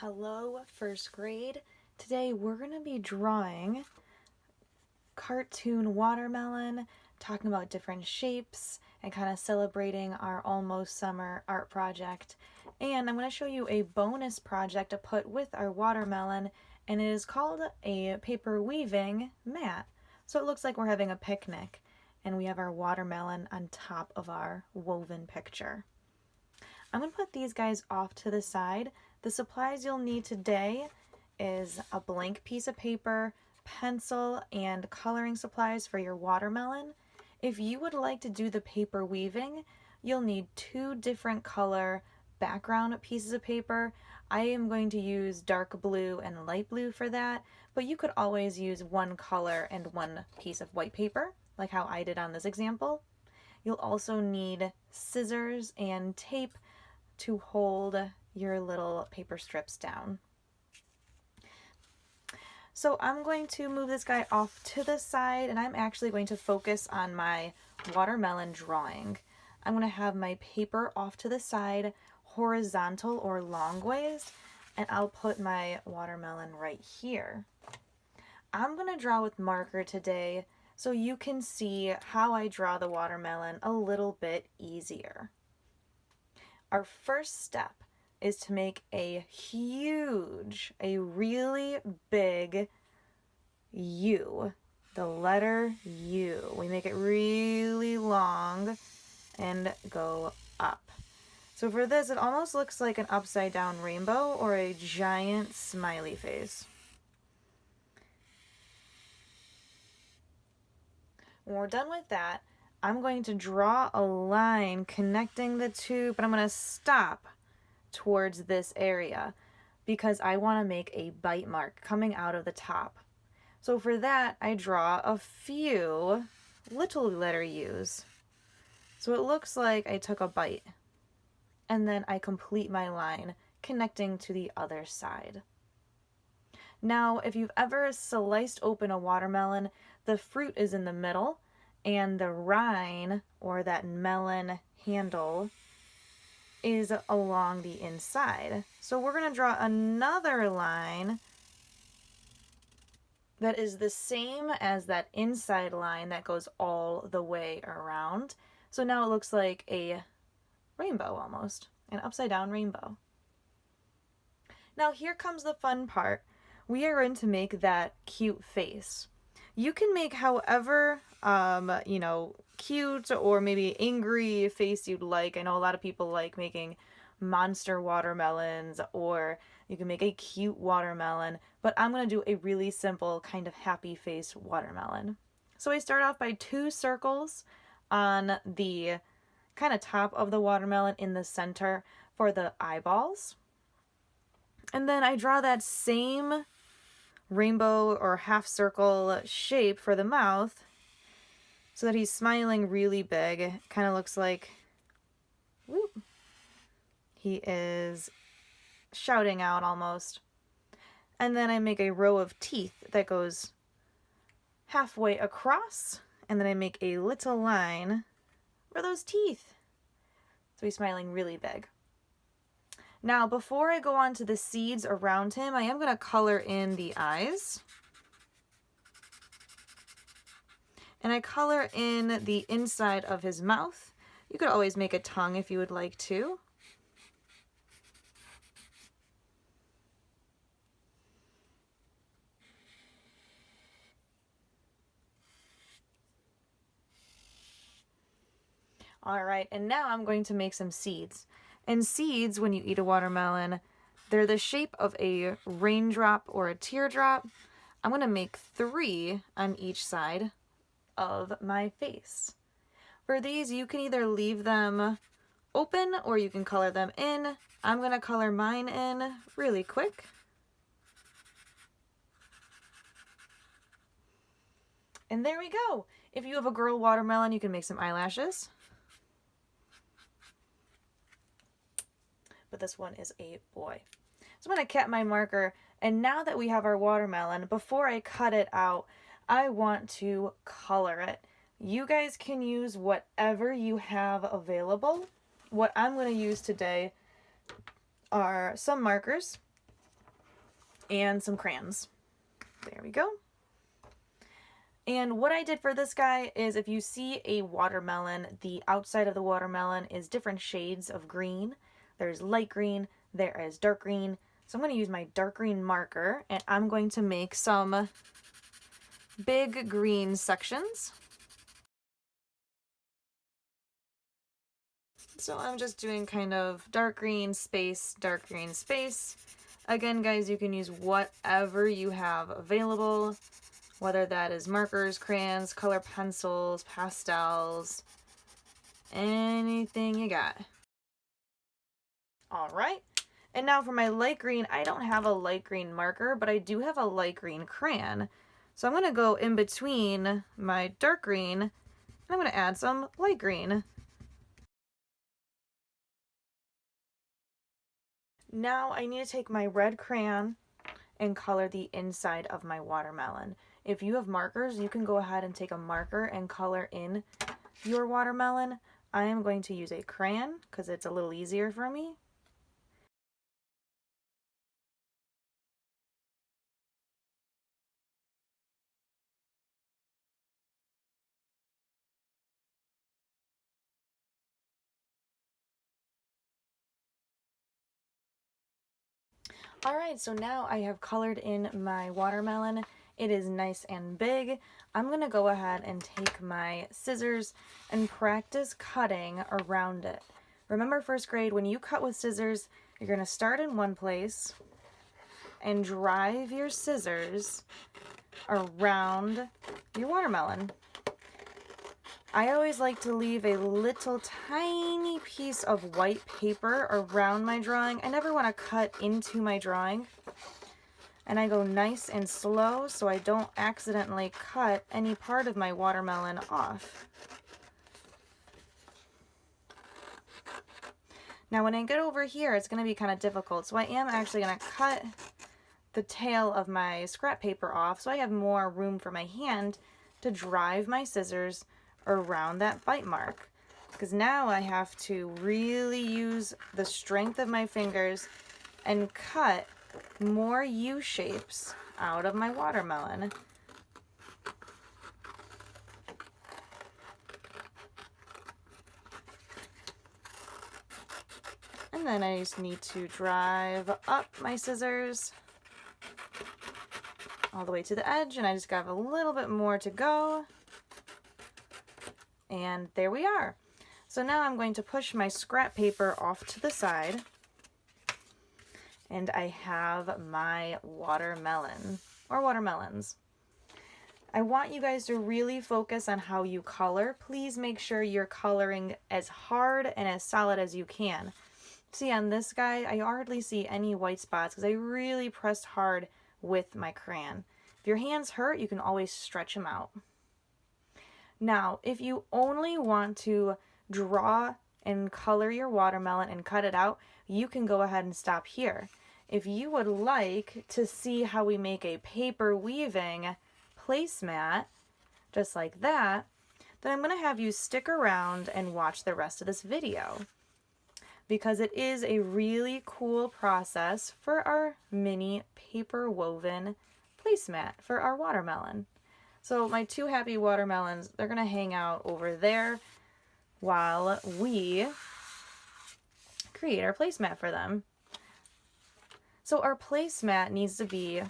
Hello, first grade. Today we're going to be drawing cartoon watermelon, talking about different shapes and kind of celebrating our almost summer art project. And I'm going to show you a bonus project to put with our watermelon, and it is called a paper weaving mat. So it looks like we're having a picnic and we have our watermelon on top of our woven picture. I'm going to put these guys off to the side. The supplies you'll need today is a blank piece of paper, pencil, and coloring supplies for your watermelon. If you would like to do the paper weaving, you'll need two different color background pieces of paper. I am going to use dark blue and light blue for that, but you could always use one color and one piece of white paper, like how I did on this example. You'll also need scissors and tape to hold your little paper strips down. So I'm going to move this guy off to the side, and I'm actually going to focus on my watermelon drawing. I'm going to have my paper off to the side, horizontal or long ways, and I'll put my watermelon right here. I'm going to draw with marker today so you can see how I draw the watermelon a little bit easier. Our first step is to make a really big U, the letter U. We make it really long and go up. So for this, it almost looks like an upside down rainbow or a giant smiley face. When we're done with that, I'm going to draw a line connecting the two, but I'm going to stop towards this area because I want to make a bite mark coming out of the top. So for that, I draw a few little letter U's. So it looks like I took a bite, and then I complete my line connecting to the other side. Now, if you've ever sliced open a watermelon, the fruit is in the middle, and the rind, or that melon handle, is along the inside. So we're going to draw another line that is the same as that inside line that goes all the way around. So now it looks like a rainbow almost, an upside down rainbow. Now here comes the fun part. We are going to make that cute face. You can make however, cute or maybe angry face you'd like. I know a lot of people like making monster watermelons, or you can make a cute watermelon, but I'm going to do a really simple kind of happy face watermelon. So I start off by 2 circles on the kind of top of the watermelon in the center for the eyeballs. And then I draw that same rainbow or half circle shape for the mouth so that he's smiling really big. It kind of looks like he is shouting out almost. And then I make a row of teeth that goes halfway across, and then I make a little line for those teeth. So he's smiling really big. Now, before I go on to the seeds around him, I am going to color in the eyes. And I color in the inside of his mouth. You could always make a tongue if you would like to. All right, and now I'm going to make some seeds. And seeds, when you eat a watermelon, they're the shape of a raindrop or a teardrop. I'm going to make 3 on each side of my face. For these, you can either leave them open or you can color them in. I'm going to color mine in really quick. And there we go. If you have a girl watermelon, you can make some eyelashes. But this one is a boy. So I'm going to cap my marker, and now that we have our watermelon, before I cut it out, I want to color it. You guys can use whatever you have available. What I'm going to use today are some markers. and some crayons. There we go. And what I did for this guy is, if you see a watermelon, the outside of the watermelon is different shades of green. There's light green, there is dark green. So I'm going to use my dark green marker, and I'm going to make some big green sections. So I'm just doing kind of dark green space, dark green space. Again, guys, you can use whatever you have available, whether that is markers, crayons, color pencils, pastels, anything you got. All right. And now for my light green, I don't have a light green marker, but I do have a light green crayon. So I'm going to go in between my dark green, and I'm going to add some light green. Now I need to take my red crayon and color the inside of my watermelon. If you have markers, you can go ahead and take a marker and color in your watermelon. I am going to use a crayon because it's a little easier for me. Alright, so now I have colored in my watermelon. It is nice and big. I'm going to go ahead and take my scissors and practice cutting around it. Remember first grade, when you cut with scissors, you're going to start in one place and drive your scissors around your watermelon. I always like to leave a little tiny piece of white paper around my drawing. I never want to cut into my drawing. And I go nice and slow so I don't accidentally cut any part of my watermelon off. Now when I get over here, it's going to be kind of difficult. So I am actually going to cut the tail of my scrap paper off so I have more room for my hand to drive my scissors around that bite mark, because now I have to really use the strength of my fingers and cut more U shapes out of my watermelon. And then I just need to drive up my scissors all the way to the edge, and I just got a little bit more to go. And there we are. So now I'm going to push my scrap paper off to the side, and I have my watermelon, or watermelons. I want you guys to really focus on how you color. Please make sure you're coloring as hard and as solid as you can. See, on this guy, I hardly see any white spots because I really pressed hard with my crayon. If your hands hurt, you can always stretch them out. Now, if you only want to draw and color your watermelon and cut it out, you can go ahead and stop here. If you would like to see how we make a paper weaving placemat, just like that, then I'm going to have you stick around and watch the rest of this video, because it is a really cool process for our mini paper woven placemat for our watermelon. So my two happy watermelons, they're going to hang out over there while we create our placemat for them. So our placemat needs to be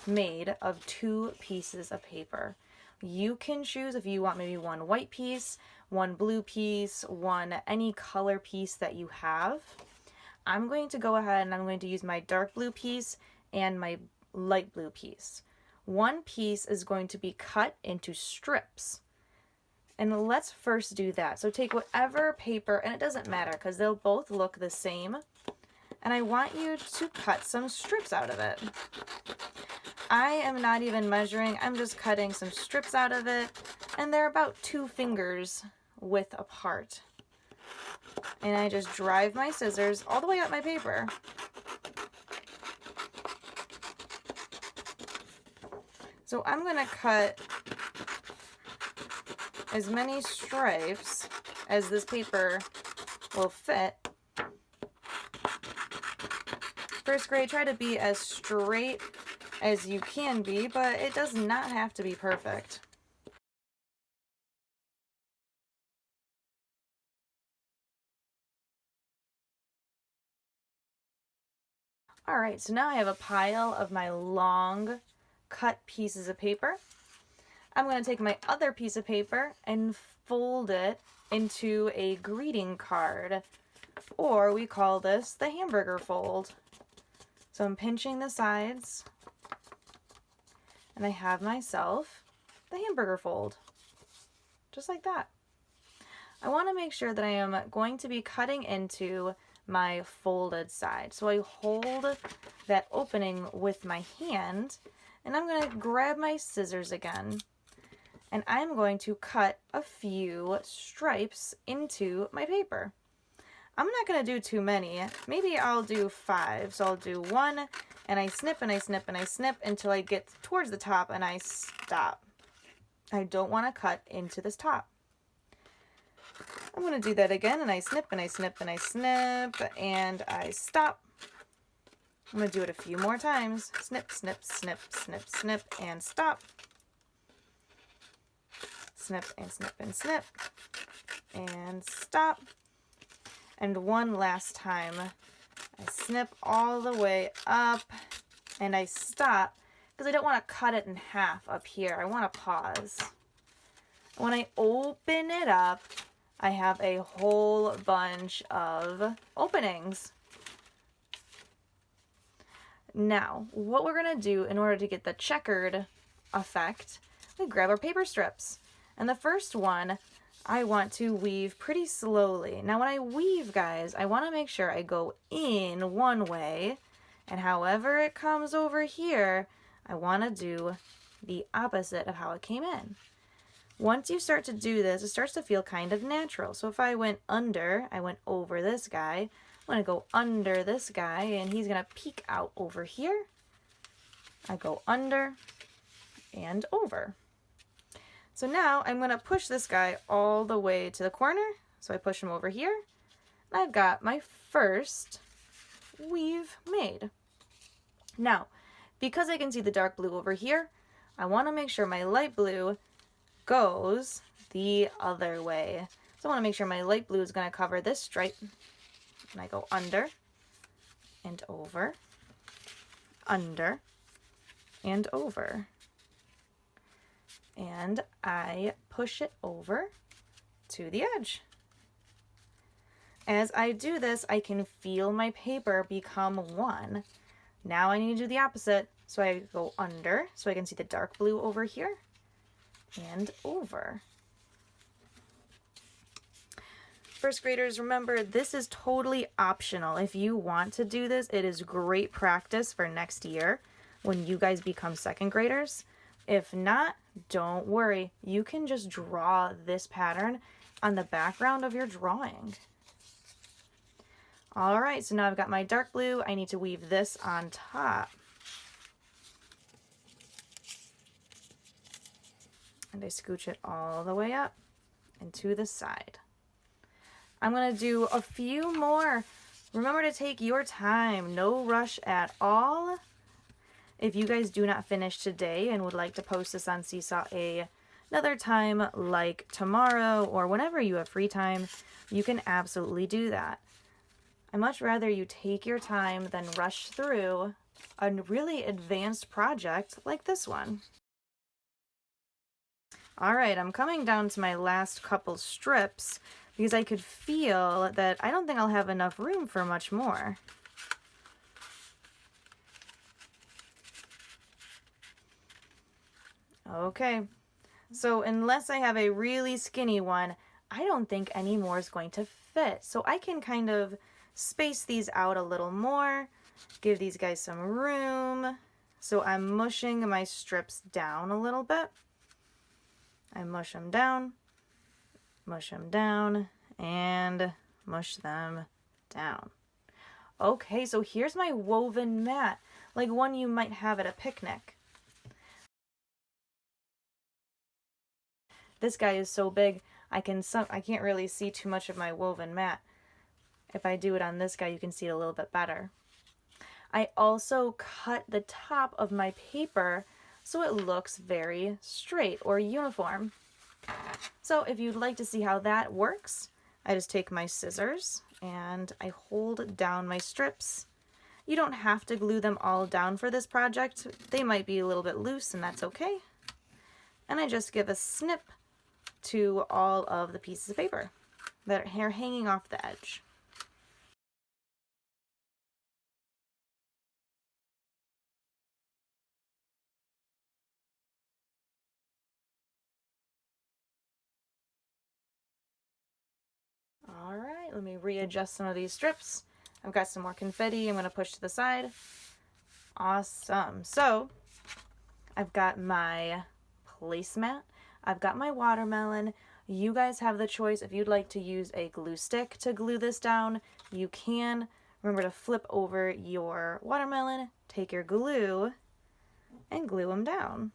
made of 2 pieces of paper. You can choose if you want maybe one white piece, one blue piece, one any color piece that you have. I'm going to go ahead and I'm going to use my dark blue piece and my light blue piece. One piece is going to be cut into strips. And let's first do that. So take whatever paper, and it doesn't matter because they'll both look the same. And I want you to cut some strips out of it. I am not even measuring, I'm just cutting some strips out of it, and they're about 2 fingers width apart. And I just drive my scissors all the way up my paper. So I'm going to cut as many stripes as this paper will fit first grade, try to be as straight as you can be, but it does not have to be perfect. All right, so now I have a pile of my long cut pieces of paper. I'm going to take my other piece of paper and fold it into a greeting card, or we call this the hamburger fold. So I'm pinching the sides, and I have myself the hamburger fold, just like that. I want to make sure that I am going to be cutting into my folded side. So I hold that opening with my hand, and I'm going to grab my scissors again, and I'm going to cut a few stripes into my paper. I'm not going to do too many. Maybe I'll do 5. So I'll do 1, and I snip and I snip and I snip until I get towards the top and I stop. I don't want to cut into this top. I'm going to do that again, and I snip and I snip and I snip and I stop. I'm going to do it a few more times. Snip, snip, snip, snip, snip, and stop. Snip and snip and snip and stop. And one last time. I snip all the way up and I stop because I don't want to cut it in half up here. I want to pause. When I open it up, I have a whole bunch of openings. Now, what we're going to do in order to get the checkered effect, we grab our paper strips. And the first one, I want to weave pretty slowly. Now, when I weave, guys, I want to make sure I go in one way, and however it comes over here, I want to do the opposite of how it came in. Once you start to do this, it starts to feel kind of natural. So if I went under, I went over this guy. I'm going to go under this guy, and he's going to peek out over here. I go under and over. So now I'm going to push this guy all the way to the corner. So I push him over here, and I've got my first weave made. Now, because I can see the dark blue over here, I want to make sure my light blue goes the other way. So I want to make sure my light blue is going to cover this stripe. And I go under and over, under and over. And I push it over to the edge. As I do this, I can feel my paper become one. Now I need to do the opposite. So I go under so I can see the dark blue over here and over. First graders, remember, this is totally optional. If you want to do this, it is great practice for next year when you guys become second graders. If not, don't worry. You can just draw this pattern on the background of your drawing. All right, so now I've got my dark blue. I need to weave this on top. And I scooch it all the way up and to the side. I'm going to do a few more. Remember to take your time. No rush at all. If you guys do not finish today and would like to post this on Seesaw another time, like tomorrow or whenever you have free time, you can absolutely do that. I'd much rather you take your time than rush through a really advanced project like this one. All right, I'm coming down to my last couple strips because I could feel that I don't think I'll have enough room for much more. Okay, so unless I have a really skinny one, I don't think any more is going to fit. So I can kind of space these out a little more, give these guys some room. So I'm mushing my strips down a little bit. I mush them down, and mush them down. Okay, so here's my woven mat, like one you might have at a picnic. This guy is so big, I can't really see too much of my woven mat. If I do it on this guy, you can see it a little bit better. I also cut the top of my paper so it looks very straight or uniform. So if you'd like to see how that works, I just take my scissors and I hold down my strips. You don't have to glue them all down for this project. They might be a little bit loose and that's okay. And I just give a snip to all of the pieces of paper that are hanging off the edge. All right, let me readjust some of these strips. I've got some more confetti I'm going to push to the side. Awesome. So I've got my placemat. I've got my watermelon. You guys have the choice. If you'd like to use a glue stick to glue this down, you can. Remember to flip over your watermelon, take your glue, and glue him down.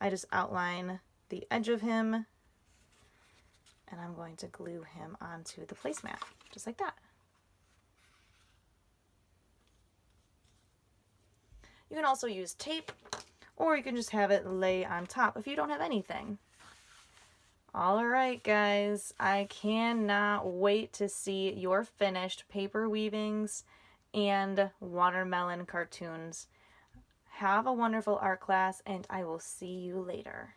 I just outline the edge of him, and I'm going to glue him onto the placemat, just like that. You can also use tape, or you can just have it lay on top if you don't have anything. All right, guys, I cannot wait to see your finished paper weavings and watermelon cartoons. Have a wonderful art class, and I will see you later.